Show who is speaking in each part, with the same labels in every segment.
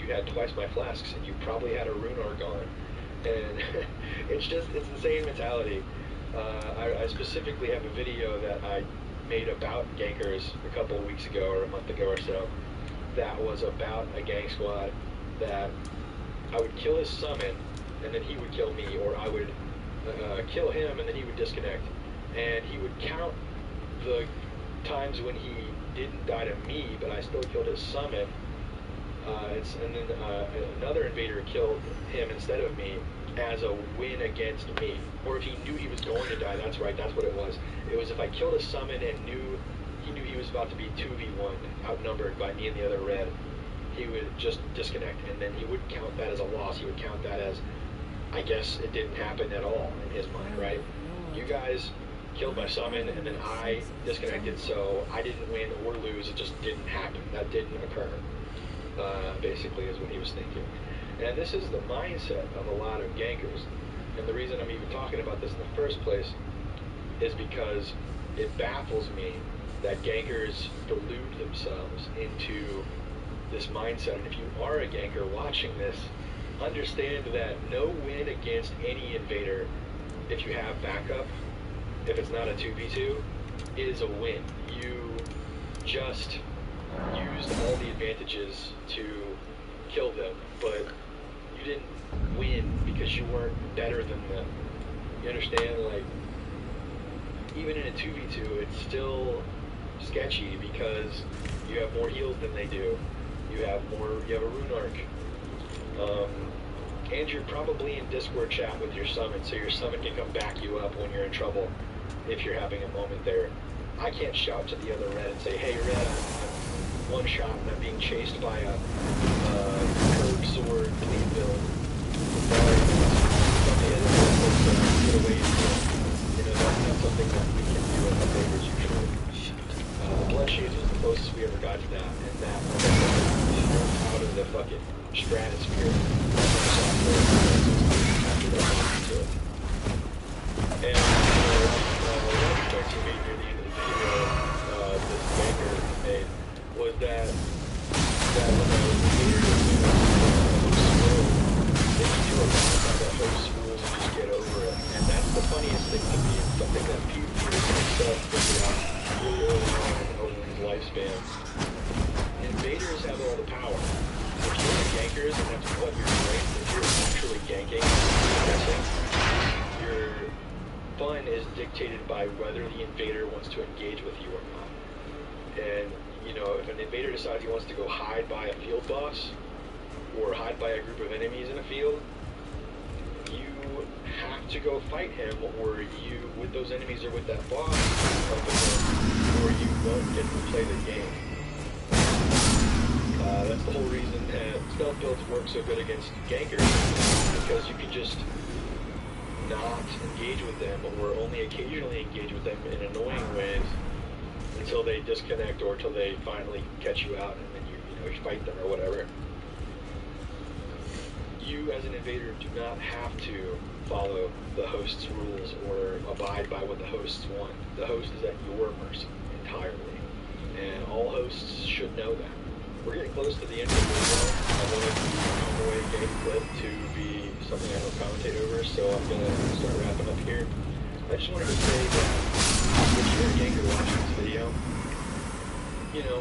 Speaker 1: you had twice my flasks, and you probably had a rune arc on. And it's the same mentality. I specifically have a video that I made about gankers a couple of weeks ago or a month ago or so that was about a gang squad that I would kill his summon and then he would kill me, or I would kill him and then he would disconnect, and he would count the times when he didn't die to me but I still killed his summon, and then another invader killed him instead of me as a win against me. Or if he knew he was going to die, that's right, that's what it was. It was if I killed a summon and he knew he was about to be 2v1, outnumbered by me and the other red, he would just disconnect, and then he wouldn't count that as a loss. He would count that as, I guess it didn't happen at all in his mind, right? You guys killed my summon, and then I disconnected, so I didn't win or lose. It just didn't happen. That didn't occur, basically, is what he was thinking. And this is the mindset of a lot of gankers. And the reason I'm even talking about this in the first place is because it baffles me that gankers delude themselves into this mindset. And if you are a ganker watching this, understand that no win against any invader, if you have backup, if it's not a 2v2, is a win. You just used all the advantages to kill them, but you didn't win because you weren't better than them. You understand? Like, even in a 2v2, it's still sketchy because you have more heals than they do. You have a rune arc. And you're probably in Discord chat with your summon, so your summon can come back you up when you're in trouble if you're having a moment there. I can't shout to the other red and say, hey red, I'm one shot and I'm being chased by a curved sword bleed build. Get away from it. You know, that's not something that we can do as invaders usually. Blood Shades was the closest we ever got to that, and that out of the fucking stratosphere after that to it. And one point he made near the end of the video, this banker made, was that when the invaders they need to remind about that host rules and just get over it. And that's the funniest thing to me. It's something that Peter himself figured out really early on over his lifespan. Invaders have all the power. If you're a gankers and that's what you're doing, if you're actually ganking, your fun is dictated by whether the invader wants to engage with you or not. And, you know, if an invader decides he wants to go hide by a field boss, or hide by a group of enemies in a field, you have to go fight him, or you, with those enemies or with that boss, or you won't get to play the game. That's the whole reason that stealth builds work so good against gankers, because you can just not engage with them, or only occasionally engage with them in annoying ways until they disconnect or until they finally catch you out, and then you fight them or whatever. You as an invader do not have to follow the host's rules or abide by what the hosts want. The host is at your mercy entirely, and all hosts should know that. We're getting close to the end of the video. I wanted the way game clip to be something I don't commentate over, so I'm going to start wrapping up here. I just wanted to say that if you're a ganker watching this video, you know,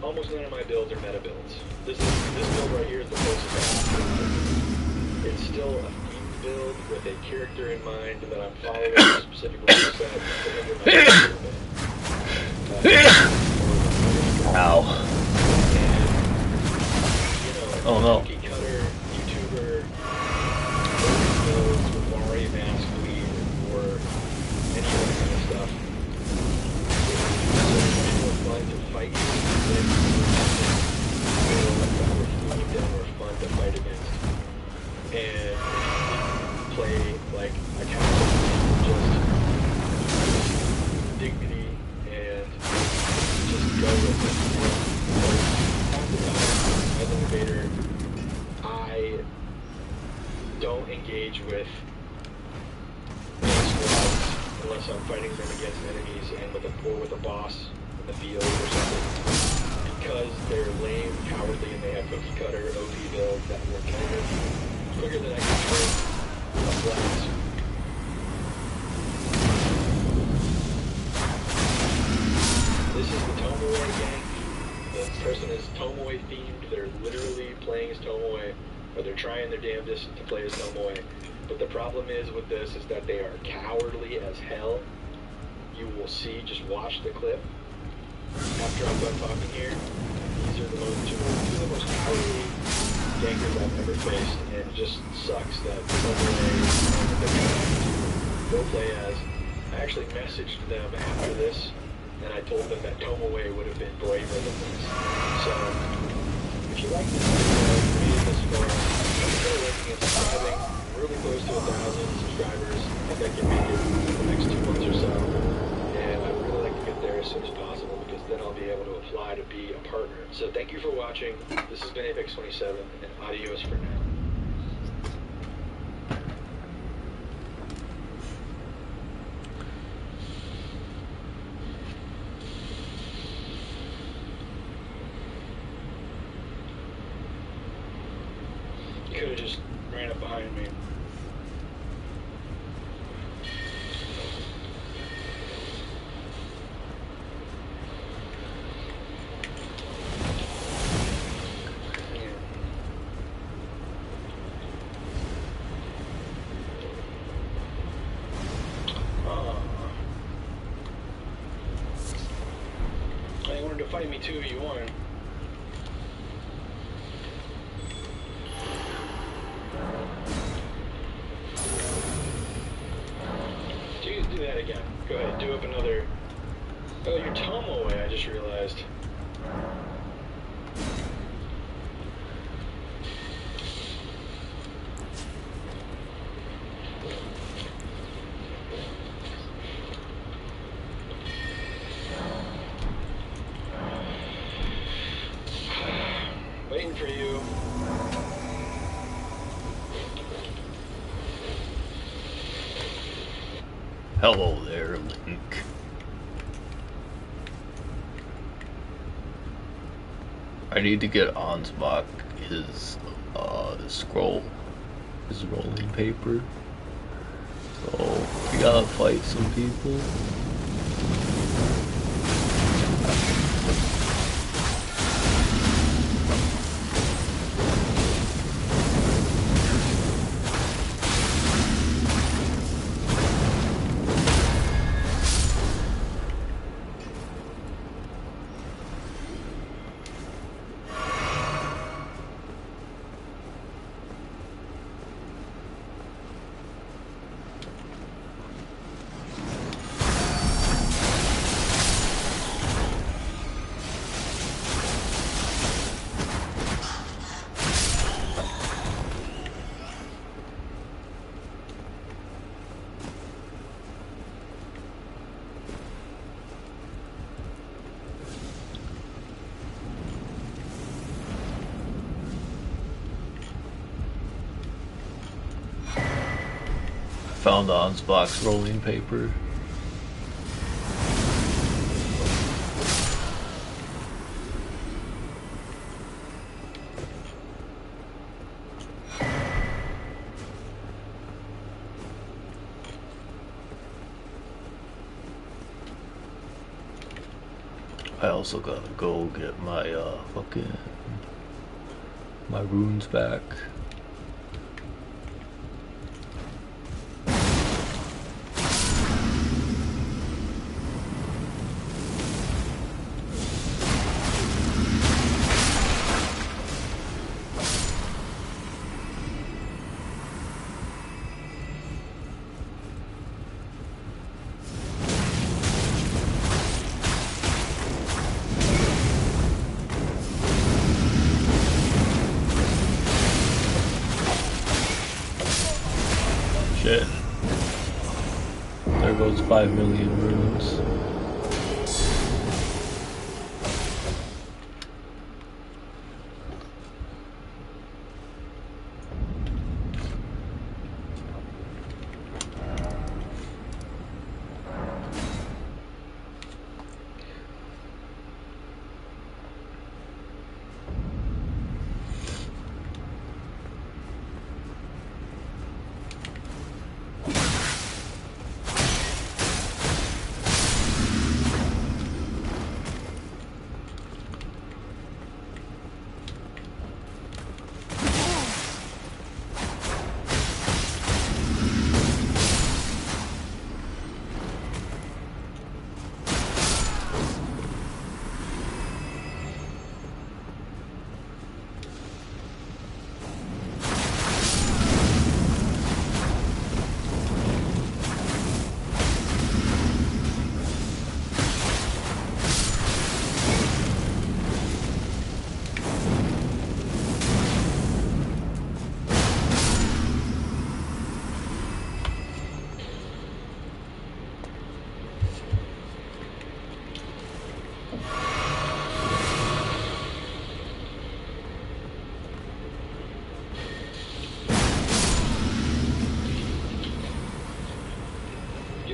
Speaker 1: almost none of my builds are meta builds. This build right here is the closest I have. It's still a themed build with a character in mind that I'm following a specific rule set. Ow. Oh no. Cookie cutter, YouTuber, builds with Mari, Mask, Weed, or any other kind of stuff. It's more fun to fight than more fun to fight against. And play like a captain, just dignity and just go with it. Half the time, as an invader, I don't engage with squads unless I'm fighting them against enemies and with a boss in the field or something, because they're lame, cowardly, and they have cookie cutter figure that I can trade a blast. This is the Tomoe gang. The person is Tomoe themed. They're literally playing as Tomoe, or they're trying their damnedest to play as Tomoe. But the problem is with this is that they are cowardly as hell. You will see, just watch the clip. After I'm done talking here, these are two of the most cowardly gankers I've ever faced, and it just sucks that they're trying to go play as. I actually messaged them after this, and I told them that Tomoe would have been braver than this. So, if you like this video, made it this far, consider liking and subscribing. We're really close to 1,000 subscribers. I think I can make it in the next 2 months or so. And I'd really like to get there as soon as possible, because then I'll be able to apply to be a partner. So thank you for watching. This has been Apex 27, and adios for now. You could have just ran up behind me. You wanted to fight me too, you won. Do that again. Go ahead, do up another. Oh, you're Tomoe, I just realized. Waiting for you.
Speaker 2: Hello there, Link. I need to get Ansbach his scroll, his rolling paper. So we gotta fight some people. Found Ansbach's rolling paper. I also gotta go get my my runes back. Shit. There goes 5 million runes.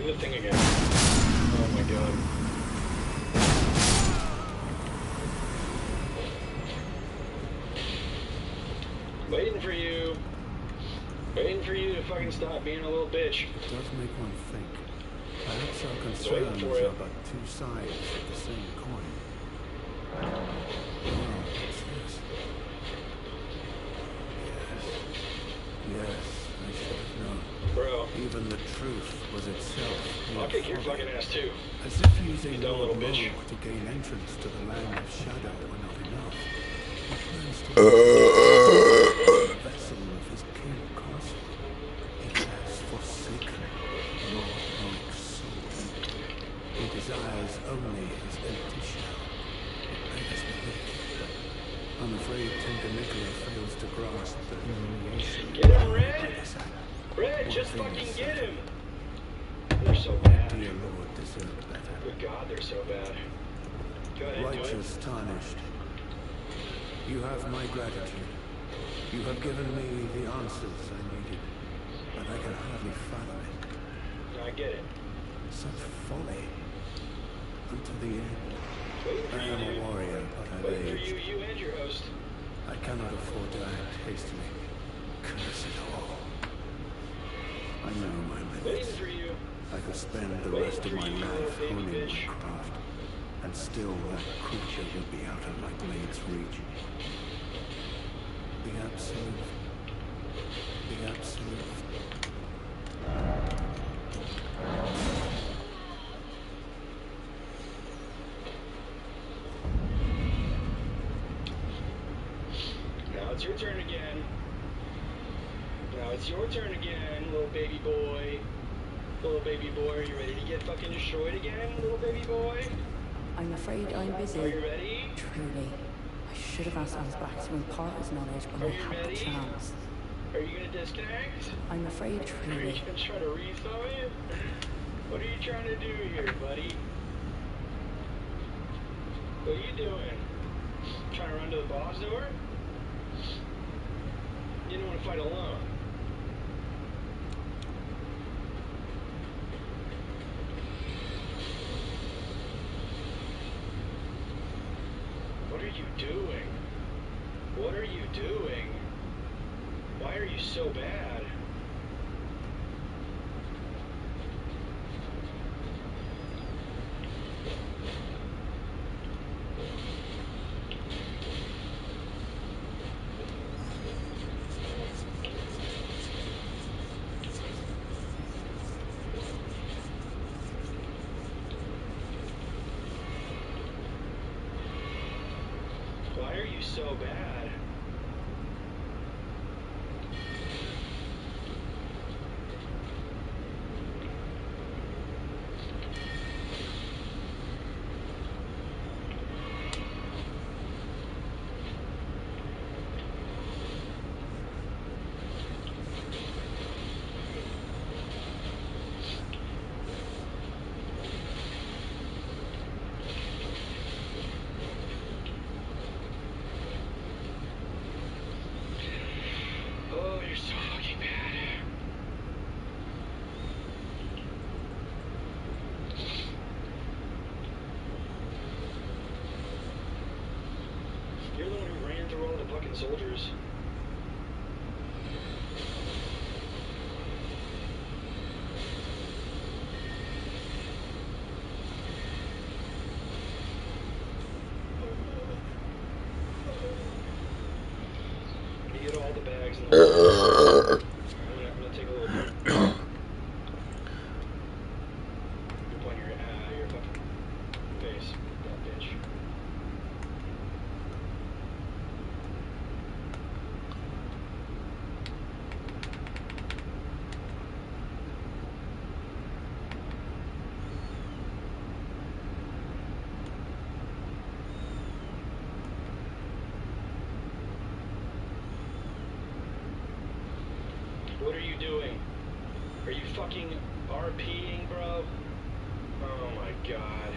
Speaker 1: Do the thing again. Oh my god. Waiting for you. Waiting for you to fucking stop being a little bitch.
Speaker 3: It does make one think. Perhaps our
Speaker 1: waiting
Speaker 3: concerns
Speaker 1: for it.
Speaker 3: are but two sides of the same coin. Oh, what's this? Yes, I should have known.
Speaker 1: Bro,
Speaker 3: Even the truth was itself.
Speaker 1: I'll kick your fucking ass too.
Speaker 3: As if using
Speaker 1: You dumb
Speaker 3: Lord
Speaker 1: little bitch.
Speaker 3: Moog to gain entrance to the land of shadow were not enough. He plans to be a vessel of his king castle. He has forsaken Lord Moog's soul. He desires only his empty shell. It beggars belief. I'm afraid Tinker Nicola fails to grasp the humiliation.
Speaker 1: Get him, Red! Red, just fucking get him! They're so bad.
Speaker 3: Dear Lord deserved better.
Speaker 1: Good God, they're so bad. Go ahead, do it.
Speaker 3: Righteous tarnished. You have my gratitude. You have given me the answers I needed, but I can hardly fathom it.
Speaker 1: I get it.
Speaker 3: Such folly. Unto the end.
Speaker 1: Waiting for
Speaker 3: I
Speaker 1: you,
Speaker 3: am a
Speaker 1: dude.
Speaker 3: warrior, but I've
Speaker 1: Waiting for
Speaker 3: aged.
Speaker 1: you and your host.
Speaker 3: I cannot afford to act hastily. Curse it all. I know my
Speaker 1: Waiting
Speaker 3: limits.
Speaker 1: for you.
Speaker 3: I could spend the
Speaker 1: Waiting
Speaker 3: rest of
Speaker 1: for
Speaker 3: my
Speaker 1: you,
Speaker 3: life
Speaker 1: baby
Speaker 3: honing
Speaker 1: bitch.
Speaker 3: my craft, and still that creature would be out of my blade's reach. The absolute. The absolute.
Speaker 1: Now it's your turn again. Now it's your turn again, little baby boy. Little baby boy, are you ready to get fucking destroyed again, little baby boy?
Speaker 4: I'm afraid I'm busy.
Speaker 1: Are you ready?
Speaker 4: Truly. I should have asked Alice back to impart his knowledge when
Speaker 1: Are
Speaker 4: I
Speaker 1: you
Speaker 4: had the
Speaker 1: ready?
Speaker 4: chance.
Speaker 1: Are you gonna disconnect?
Speaker 4: I'm afraid
Speaker 1: Are you
Speaker 4: truly.
Speaker 1: gonna try to resub it? What are you trying to do here, buddy? What are you doing? Trying to run to the boss door? You didn't want to fight alone. What are you doing? What are you doing? Why are you so bad? Why are you so bad? Oh, you're so fucking bad. You're the one who ran through all the fucking soldiers. You get all the bags in the world. I'm gonna take a little bit. Up on your fucking face, that bitch. What are you doing? Are you fucking RPing, bro? Oh my god.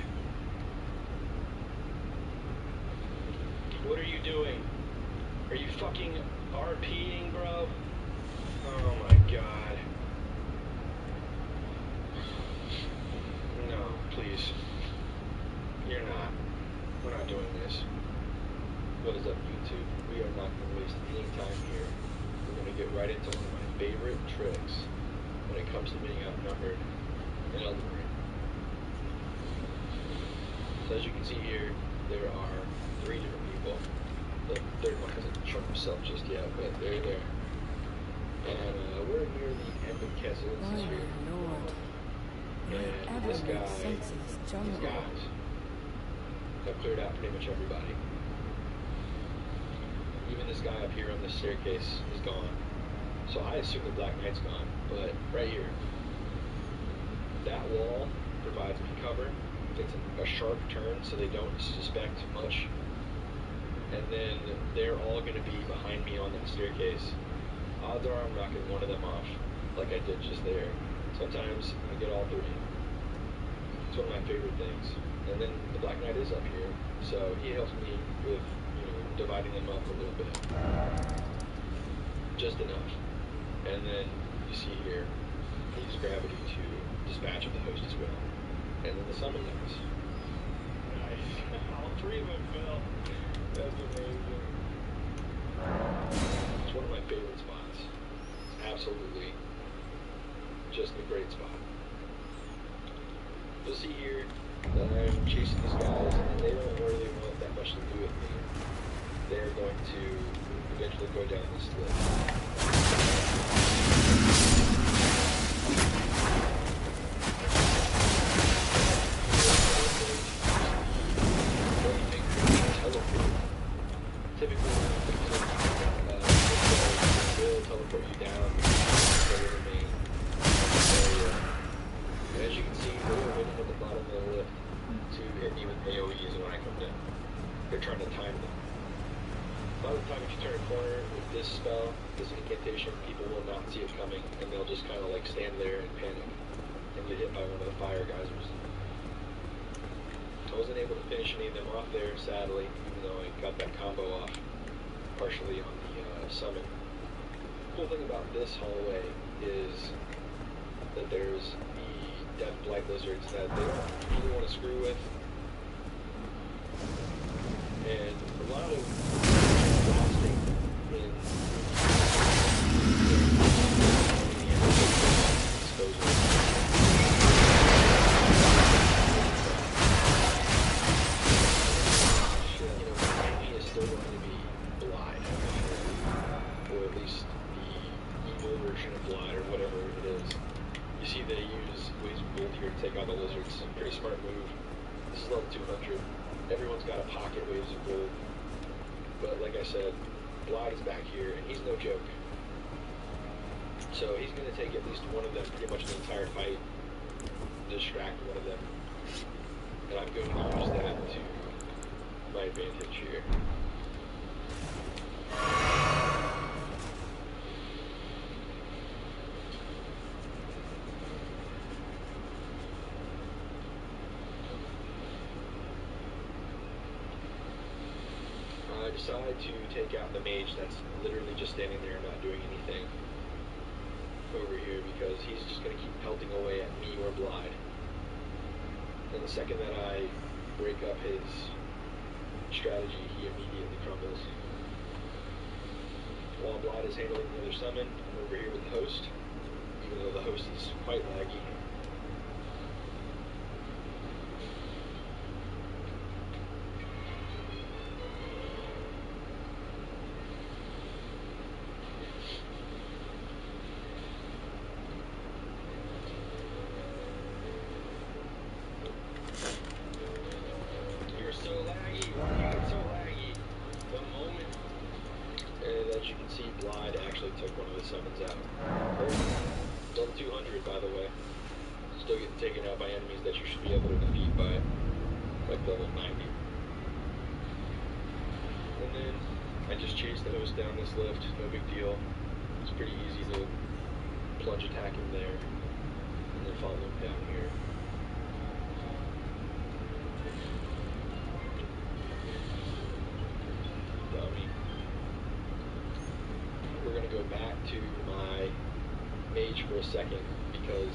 Speaker 1: What are you doing? Are you fucking RPing, bro? Oh my god. No, please. You're not. We're not doing this. What is up, YouTube? We are not going to waste any time here. We're going to get right into one of my favorite tricks when it comes to being outnumbered in Elden Ring. So as you can see here, there are 3 different people. The third one hasn't shown himself just yet, but they're there. And we're near the end of Castle
Speaker 4: My
Speaker 1: here.
Speaker 4: lord.
Speaker 1: And
Speaker 4: Ever
Speaker 1: this
Speaker 4: make
Speaker 1: guy,
Speaker 4: sense of this
Speaker 1: these
Speaker 4: jungle?
Speaker 1: guys have cleared out pretty much everybody. Even this guy up here on this staircase is gone. So I assume the Black Knight's gone, but right here, that wall provides me cover. It's a sharp turn so they don't suspect much. And then they're all going to be behind me on that staircase. Odds are I'm knocking one of them off, like I did just there. Sometimes I get all 3. It's one of my favorite things. And then the Black Knight is up here, so he helps me with, dividing them up a little bit. Just enough. And then you see here, he uses gravity to dispatch of the host as well. And then the summon guys. Nice. All 3 of them fell. That's amazing. It's one of my favorite spots. It's absolutely just a great spot. You'll see here that I'm chasing these guys, and they don't really want that much to do with me. They're going to eventually go down this lift. Typically, will teleport you down to the main area. And as you can see, they're waiting at the bottom of the lift to hit me with AoEs when I come down. They're trying to time them. A lot of the time, if you turn a corner with this spell, this incantation, people will not see it coming, and they'll just kind of like stand there and panic and get hit by one of the fire geysers. I wasn't able to finish any of them off there, sadly, even though I got that combo off partially on the summon. The cool thing about this hallway is that there's the death blight lizards that they don't really want to screw with. And a lot of blasting in still going to be Blide, or at least the evil version of Blide, or whatever it is. You see they use waves of gold here to take out the lizards. Pretty smart move. This is level 200. Everyone's got a pocket waves of gold. But like I said, Blide is back here, and he's no joke. So he's going to take at least one of them pretty much the entire fight, distract one of them. And I'm going to use that to my advantage here. I decide to take out the mage that's literally just standing there not doing anything over here because he's just going to keep pelting away at me or Blide. And the second that I break up his strategy, he immediately crumbles. While Blide is handling the other summon, I'm over here with the host, even though the host is quite laggy. You're so laggy. Why do you get so laggy? The moment. And as you can see, Blide actually took one of the summons out. Perfect. Level 200, by the way. Still getting taken out by enemies that you should be able to defeat by like level 90. And then I just chased the host down this lift. No big deal. It's pretty easy to plunge attack him there and then follow him down here. Dummy. We're going to go back to my mage for a second because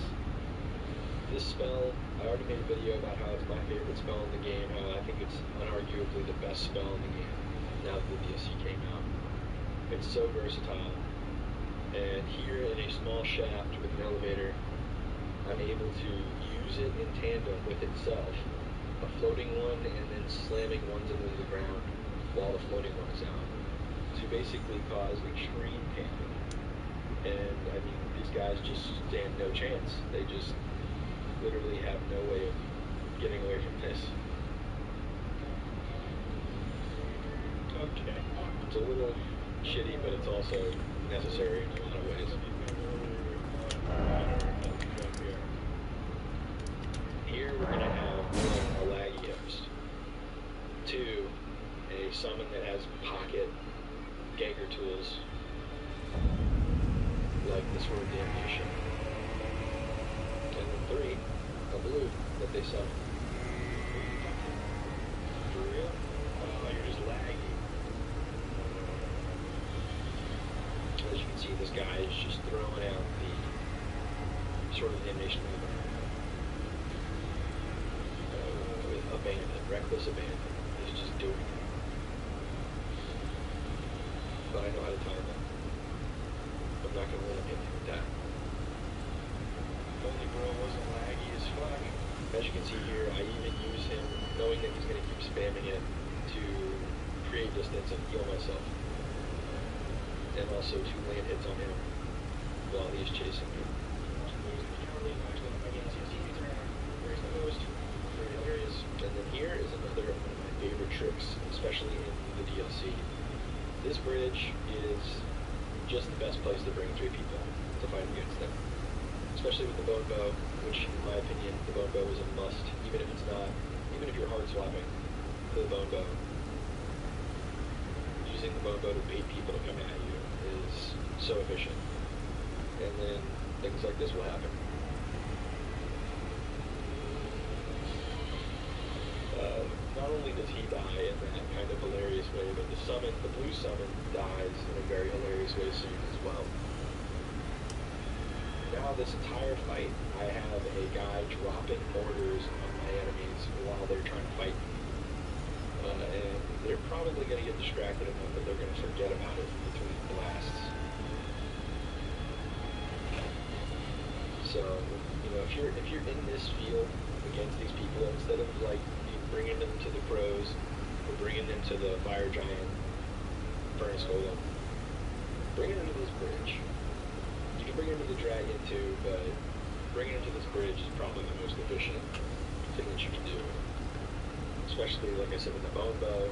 Speaker 1: This spell, I already made a video about how it's my favorite spell in the game, how I think it's unarguably the best spell in the game now that the DLC came out. It's so versatile. And here in a small shaft with an elevator, I'm able to use it in tandem with itself. A floating one and then slamming ones into the ground while the floating one is out. To basically cause extreme panic. And I mean, these guys just stand no chance. They just literally have no way of getting away from this. Okay. It's a little shitty, but it's also necessary in a lot of ways. Here we're going to have, one, a laggy host. Two, a summon that has pocket ganker tools, like the Sword of Damnation. And then three, a blue that they summon. For real? Oh, you're just laggy. As you can see, this guy is just throwing out the Sword of Damnation with abandon, reckless abandon. He's just doing it. But I know how to time it. I'm not going to limit him with that. If only bro wasn't laggy as fuck. As you can see here, I even use him, knowing that he's going to keep spamming it, to create distance and heal myself. And also to land hits on him while he's chasing me. And then here is another one of my favorite tricks, especially in the DLC. This bridge is just the best place to bring 3 people to fight against them. Especially with the bone bow, which in my opinion, the bone bow is a must, even if it's not, even if you're hard swapping to the bone bow. Using the bone bow to bait people to come at you is so efficient. And then things like this will happen. Not only does he die in that kind of hilarious way, but the blue summon dies in a very hilarious way soon as well. Now this entire fight, I have a guy dropping mortars on my enemies while they're trying to fight me. And they're probably going to get distracted enough that they're going to forget about it between blasts. So, you know, if you're in this field against these people, instead of like bringing them to the crows or bringing them to the fire giant furnace golem, bring them to this bridge. You can bring them to the dragon too, but bringing them to this bridge is probably the most efficient thing that you can do. Especially, like I said, with the bone bow,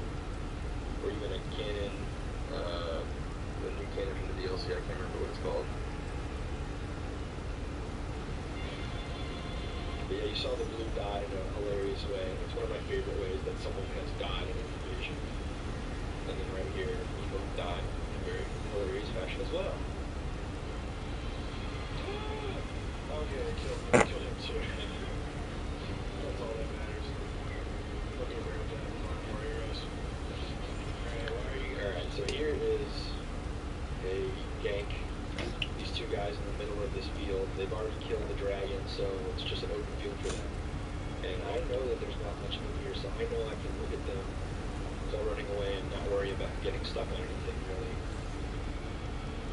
Speaker 1: or even a cannon, the new cannon from the DLC, I can't remember what it's called. But yeah, you saw the blue die in a hilarious way. It's one of my favorite ways that someone has died in an invasion. And then right here, we both died in a very hilarious fashion as well. Okay, I killed him too. That's all that matters. Look over at that for heroes. Alright, where are you? Alright, so here is a gank. These 2 guys in the middle of this field, they've already killed the dragon, so it's just an open field for them. And I know that there's not much in here, so I know I can look at them while running away and not worry about getting stuck on anything, really.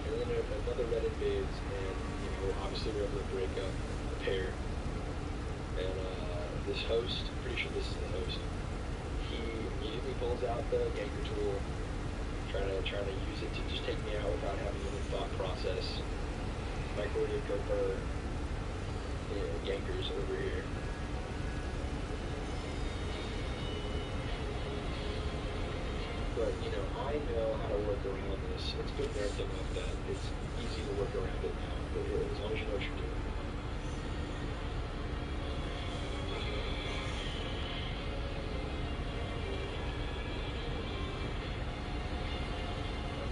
Speaker 1: And then another red invades, and, you know, obviously we're able to break up the pair. And this host, pretty sure this is the host, he immediately pulls out the ganker tool, trying to use it to just take me out without having any thought process. Microwave Cooper, you know, gankers over here. But, you know, I know how to work around this. It's been nerfed enough that it's easy to work around it now, but as long as you know what you're doing.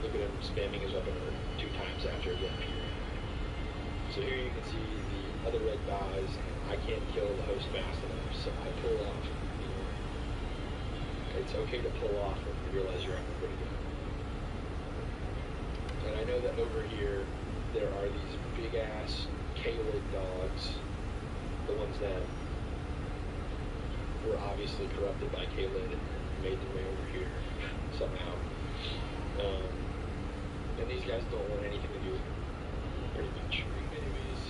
Speaker 1: Look at him spamming his weapon 2 times after again appearing. So here you can see the other red dies, and I can't kill the host fast enough, so I pull off. You know, it's okay to pull off when you realize you're actually pretty good. And I know that over here there are these big ass K-Lig dogs the ones that were obviously corrupted by Caleb and made their way over here somehow. And these guys don't want anything to do with it, pretty much. Enemies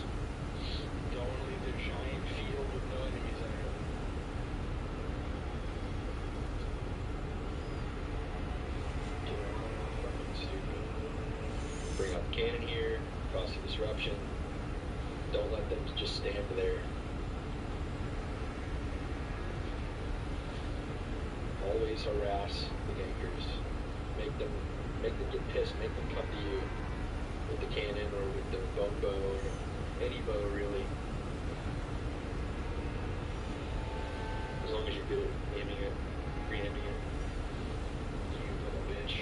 Speaker 1: don't want to leave their giant field with no enemies on it. Fucking stupid. Bring out the cannon here, cause a disruption. Don't let them just stand there. Always harass the gankers. Make them get pissed, make them come to you with the cannon or with the bone bow or any bow really. As long as you're good at aiming it, re-aiming it. You little bitch.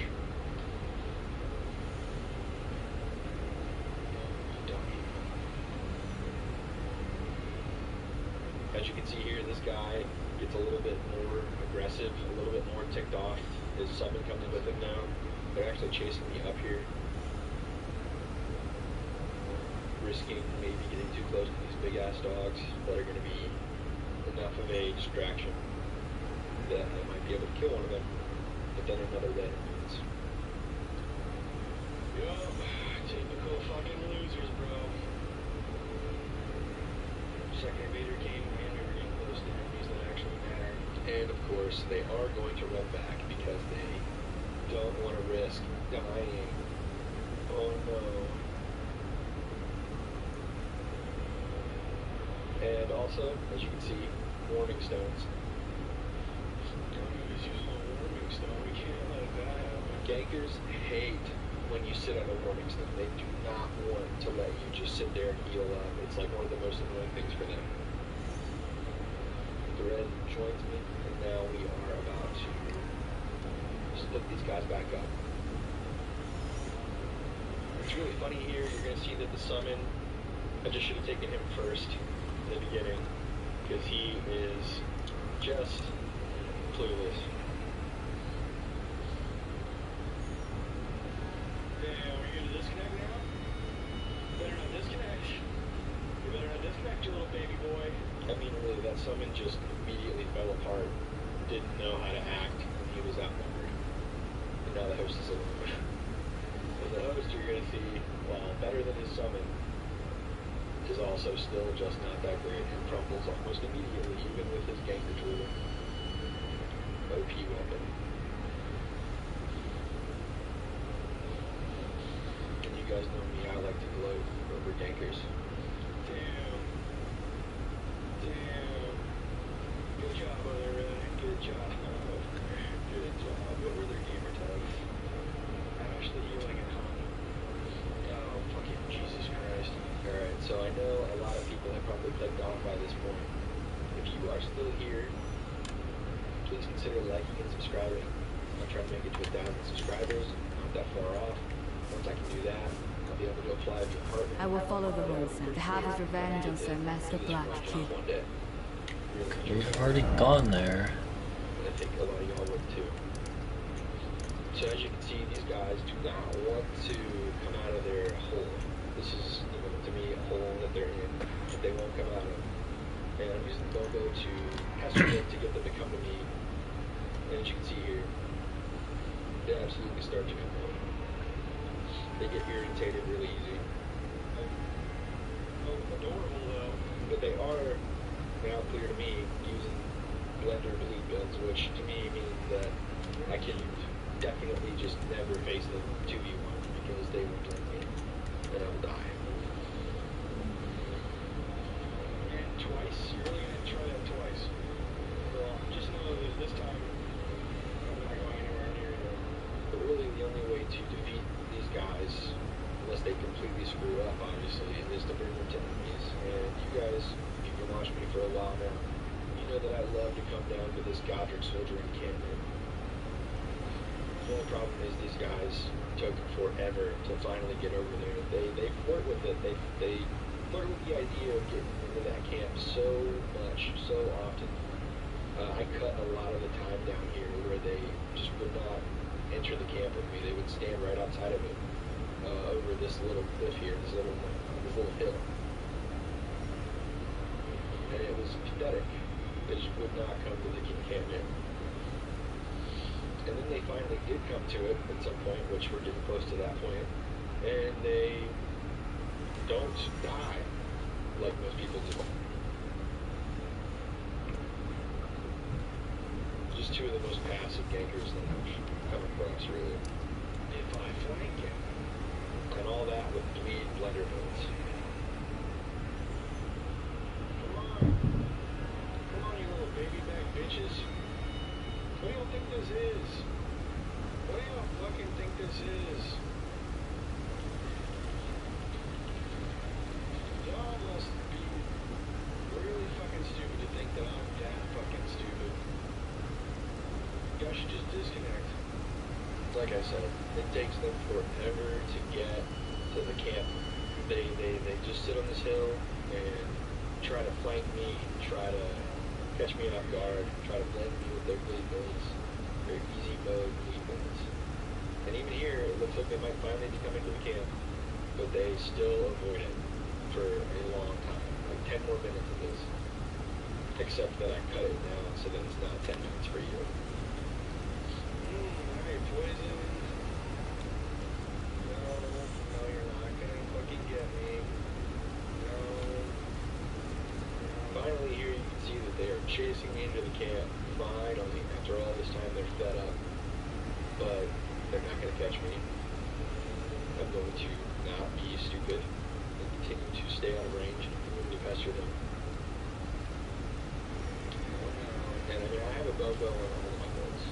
Speaker 1: As you can see here, this guy gets a little bit more aggressive, a little bit more ticked off. His summon comes with him now. They're actually chasing me up here. Risking maybe getting too close to these big ass dogs that are going to be enough of a distraction that I might be able to kill one of them. But then another red emerges. Yup, typical fucking losers, bro. Second invader came and we were getting close to enemies that actually matter. And of course, they are going to run back because they don't want to risk dying. Oh no. And also, as you can see, warming stones. Don't use a warming stone. We can't let that happen. Gankers hate when you sit on a warming stone. They do not want to let you just sit there and heal up. It's like one of the most annoying things for them. The red joins me, and now we are about to split these guys back up. It's really funny here. You're going to see that the summon, I just should have taken him first in the beginning, because he is just clueless. Damn, are you going to disconnect now? Better not disconnect. You better not disconnect, you little baby boy. I mean, really, that summon just immediately fell apart. Didn't know how to act. He was outnumbered. And now the host is alone. And the host, you're going to see, while better than his summon, is also still just not that great and crumbles almost immediately, even with his ganker tool. OP weapon. And you guys know me, I like to gloat over gankers. Damn. Damn. Good job, brother. Good job. Good job. What were their gamer tags? Actually healing at home. Oh, fucking Jesus Christ. Alright, so I know a lot of people have probably clicked off by this point. If you are still here, please consider liking and subscribing. I'm trying to make it to 1,000 subscribers. I'm not that far off. Once I can do that, I'll be able to apply for a partner.
Speaker 4: I will follow the rules to have his revenge on Sir Master Black Kid.
Speaker 2: We've already gone there.
Speaker 1: And I think a lot of y'all would too. So as you can see, these guys do not want to come out of their hole. This is, to me, a hole that they're in that they won't come out of. And I'm using the Bobo to escort to get them to come to me. And as you can see here, they absolutely start to come out. They get irritated really easy. Oh, adorable though. But they are now clear to me using blender bleed builds, which to me means that I can definitely just never face them 2v1 because they will blend me and I will die. And twice? You're really gonna try that twice? Well, just know that this time I'm not going anywhere near them. But really the only way to defeat these guys, unless they completely screw up obviously, is to bring them to enemies. And you guys, if you've been watching me for a while now, you know that I love to come down to this Godric soldier encampment. The only problem is these guys took forever to finally get over there. They flirt with it. They flirt with the idea of getting into that camp so much, so often. I cut a lot of the time down here where they just would not enter the camp with me. They would stand right outside of it, over this little cliff here, this little hill. And it was pathetic. They just would not come to the encampment. And then they finally did come to it at some point, which we're getting close to that point, and they don't die like most people do. Just two of the most passive gankers that I've come across, really. If I flank it, and all that with bleed blender builds. Come on, you little baby back bitches. What do y'all think this is? What do y'all fucking think this is? Y'all must be really fucking stupid to think that I'm that fucking stupid. Y'all should just disconnect. Like I said, it takes them forever to get to the camp. They just sit on this hill and try to flank me, try to catch me off guard, try to blend me with their bleed builds, their easy mode bleed builds. And even here, it looks like they might finally be coming to the camp, but they still avoid it for a long time, like 10 more minutes of this. Except that I cut it down so that it's not 10 minutes for you. Alright, poison. No, you're not gonna fucking get me. No. Finally here you can see that they are chasing me into the camp. Finally, after all this time they're fed up. But they're not gonna catch me. I'm going to not be stupid and continue to stay out of range and continue to pester them. And I mean, I have a bow on all of my builds.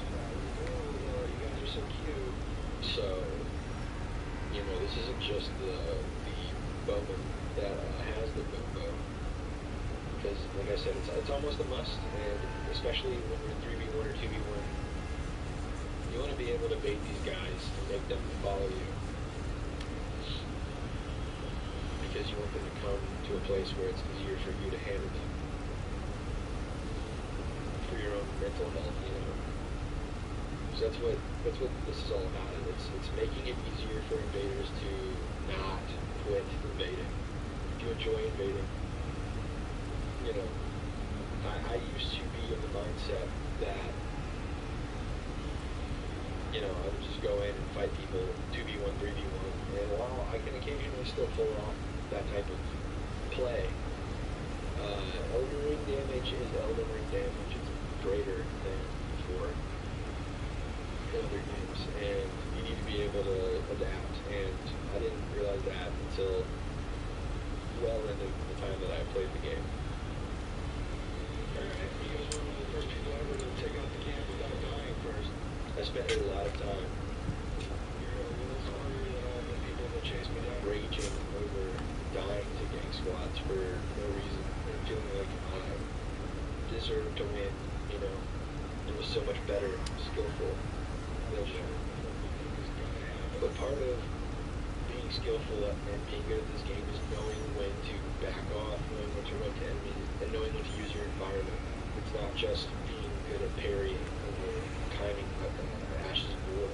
Speaker 1: Oh, you guys are so cute. So, you know, this isn't just the bowman that has the bow. Because, like I said, it's almost a must, and especially when you're 3v1 or 2v1, you want to be able to bait these guys and make them follow you. Because you want them to come to a place where it's easier for you to handle them. For your own mental health, you know. So that's what this is all about. It's making it easier for invaders to not quit invading. To enjoy invading. You know, I used to be in the mindset that, you know, I would just go in and fight people 2v1, 3v1, and while I can occasionally still pull off that type of play, Elden Ring damage is Elden Ring damage. It's greater than before in other games, and you need to be able to adapt, and I didn't realize that until well into the time that I played the game. Alright, you guys were one of the first people ever to take out the camp without dying first. I spent a lot of time. You're a little smarter than all the people that chased me down, raging over dying to gang squads for no reason, and feeling like I deserved to win, you know. It was so much better, skillful. But part of being skillful and being good at this game is knowing when to back off, knowing when to run to enemies, and knowing when to use your environment. It's not just being good at parrying or timing Ash's war.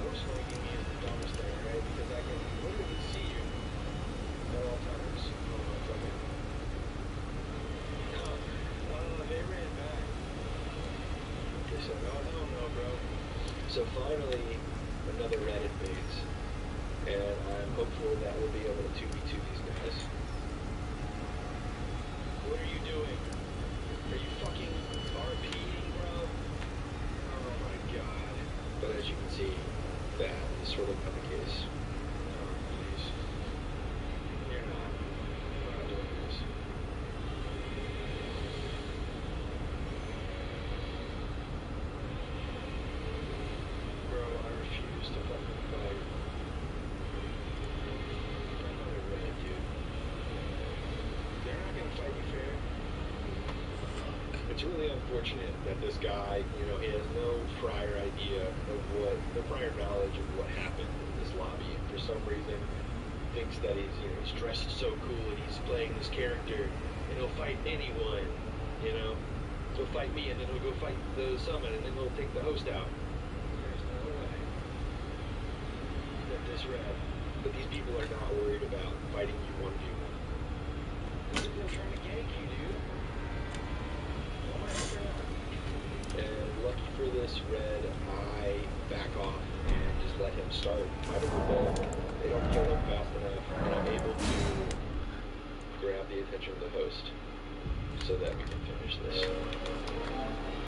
Speaker 1: Flanking me is the dumbest thing, right? Because I can literally see you at all times. Oh my fucking. No, they ran back. They said, oh no, bro. So finally, another red invades. And I'm hopeful that we'll be able to 2v2 these guys. What are you doing? Are you fucking RPing, bro? Oh my god. But as you can see, that is sort of not the case. No, please. You're not. We're not doing this. Bro, I refuse to fucking fight. Another red, dude. They're not gonna fight me fair. It's really unfortunate that this guy, you know, he has no prior idea of no prior knowledge of what happened in this lobby, and for some reason thinks that he's dressed so cool and he's playing this character and he'll fight anyone, you know. He'll fight me and then he'll go fight the summon and then he'll take the host out. There's no way that this red, but these people are not worried about fighting you 1v1. They're trying to start. Either they don't kill them fast enough, and I'm able to grab the attention of the host so that we can finish this.